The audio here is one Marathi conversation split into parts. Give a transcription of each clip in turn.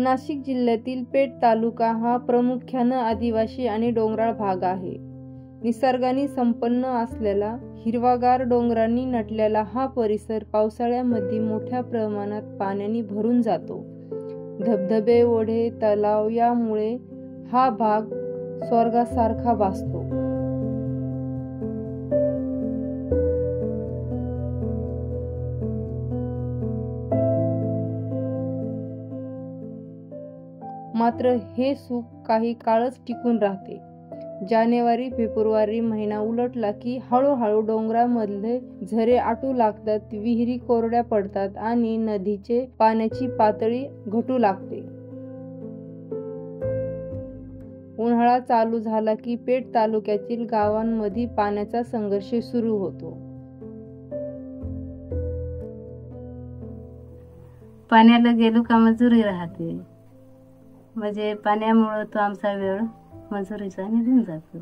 नाशिक जिल्ह्यातील पेठ तालुका हा प्रामुख्याने आदिवासी आणि डोंगराळ भाग आहे. निसर्गाने संपन्न असलेला हिरवागार डोंगरांनी नटलेला हा परिसर पावसाळ्यामध्ये मोठ्या प्रमाणात पाण्याने भरून जातो. धबधबे, ओढे, तलाव यामुळे हा भाग स्वर्गासारखा भासतो. मात्र हे सुख काही काळच टिकून राहते. जानेवारी फेब्रुवारी महिना उलटला की हळूहळू डोंगरामधले झरे आटू लागतात, विहिरी कोरड्या पडतात आणि नदीचे पाण्याची पातळी घटू लागते. उन्हाळा चालू झाला की पेठ तालुक्यातील गावांमध्ये पाण्याचा संघर्ष सुरू होतो. पाण्याला गेलो का मजुरी राहते, म्हणजे पाण्यामुळं तो आमचा वेळ मजुरीचा निघून जातो.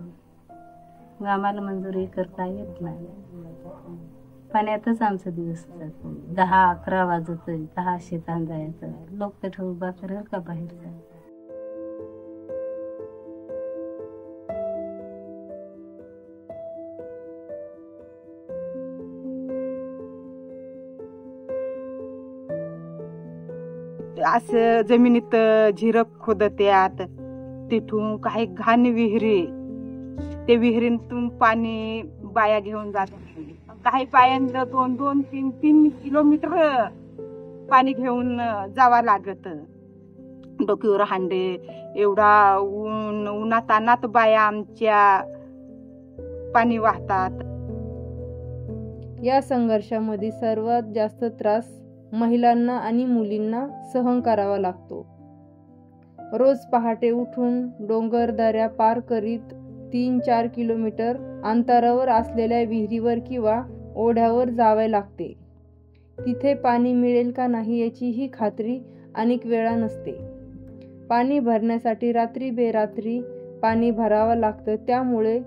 मग आम्हाला मजुरी करता येत नाही. पाण्यातच आमचा दिवस जातो. 10-11 वाजत 10 शेतात जायचं. लोक तर उभा करेल का बाहेर जायचं. असं जमिनीत झिरप खोदत्यात, तिथून काही घाण विहिरी, ते विहिरीतून पाणी बाया घेऊन जातात. काही बायांना 2-3 किलोमीटर पाणी घेऊन जावं लागत. डोकीवर हांडे, एवढा उन्हातानात बाया आमच्या पाणी वाहतात. या संघर्षामध्ये सर्वात जास्त त्रास महिलांना आणि मुलींना सहन करावा लागतो. रोज पहाटे उठून डोंगरदऱ्या पार करीत 3-4 किलोमीटर अंतरावर असलेल्या विहिरीवर किंवा ओढ्यावर जावे लागते. तिथे पाणी मिळेल का नाही याचीही खात्री अनेक वेळा नसते. पाणी भरण्यासाठी रात्री बेरात्री पाणी भरावं लागतं, त्यामुळे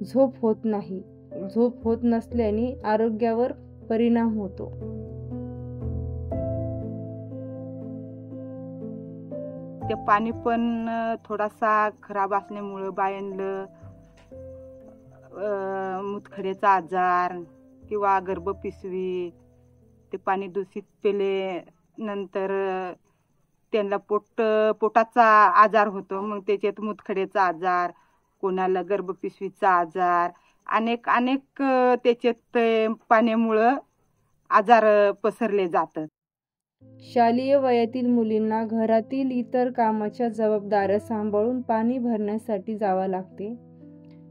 झोप होत नाही. झोप होत नसल्याने आरोग्यावर परिणाम होतो. ते पाणी पण थोडासा खराब असल्यामुळं बायांना मुतखड्याचा आजार किंवा गर्भपिशवी, ते पाणी दूषित पेले नंतर त्यांना पोटाचा आजार होतो. मग त्याच्यात मुतखड्याचा आजार, कोणाला गर्भपिशवीचा आजार, अनेक त्याच्यात पाण्यामुळं आजार पसरले जातात. शालेय वयातील मुलींना घरातील इतर कामाच्या जबाबदाऱ्या सांभाळून पाणी भरण्यासाठी जावं लागते.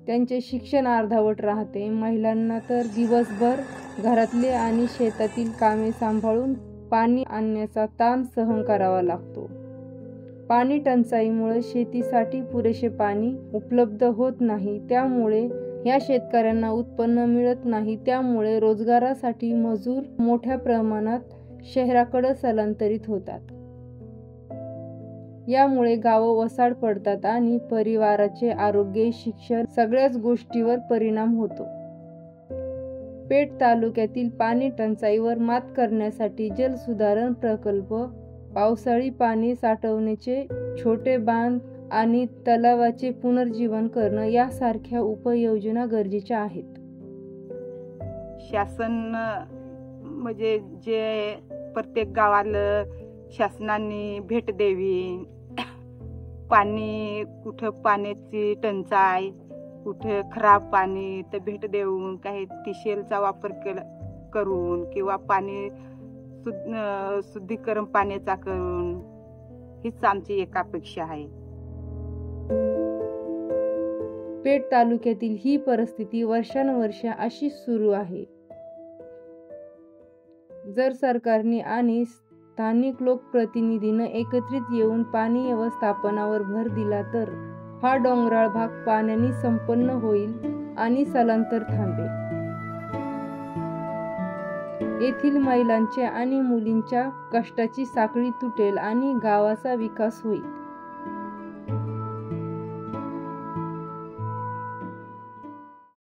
त्यांचे शिक्षण अर्धवट राहते. महिलांना तर दिवसभर घरातले आणि शेतातील कामे सांभाळून पाणी आणण्याचा ताण सहन करावा लागतो. पाणी टंचाईमुळे शेतीसाठी पुरेसे पाणी उपलब्ध होत नाही, त्यामुळे या शेतकऱ्यांना उत्पन्न मिळत नाही. त्यामुळे रोजगारासाठी मजूर मोठ्या प्रमाणात शहराकडे स्थलांतरित होतात. यामुळे गावं वसाड पडतात आणि परिवाराचे आरोग्य, शिक्षण सगळ्याच गोष्टीवर परिणाम होतो. पेठ तालुक्यातील पाणी टंचाईवर मात करण्यासाठी जलसुधारण प्रकल्प, पावसाळी पाणी साठवण्याचे छोटे बांध आणि तलावाचे पुनर्जीवन करणं यासारख्या उपाययोजना गरजेच्या आहेत. शासन म्हणजे जे प्रत्येक गावाला शासनाने भेट द्यावी. पाणी कुठं पाण्याची टंचाई, कुठे खराब पाणी, तर भेट देऊन काही टिशेलचा वापर करून किंवा पाणी शुद्धीकरण पाण्याचा करून, हीच आमची एक अपेक्षा आहे. पेठ तालुक्यातील ही परिस्थिती वर्षानुवर्ष अशीच सुरू आहे. जर सरकारने आणि स्थानिक लोकप्रतिनिधींनी एकत्रित येऊन पाणी व्यवस्थापनावर भर दिला तर हा डोंगराळ भाग पाण्याने संपन्न होईल आणि स्थलांतर थांबेल. येथील महिलांच्या आणि मुलींच्या कष्टाची साखळी तुटेल आणि गावाचा विकास होईल.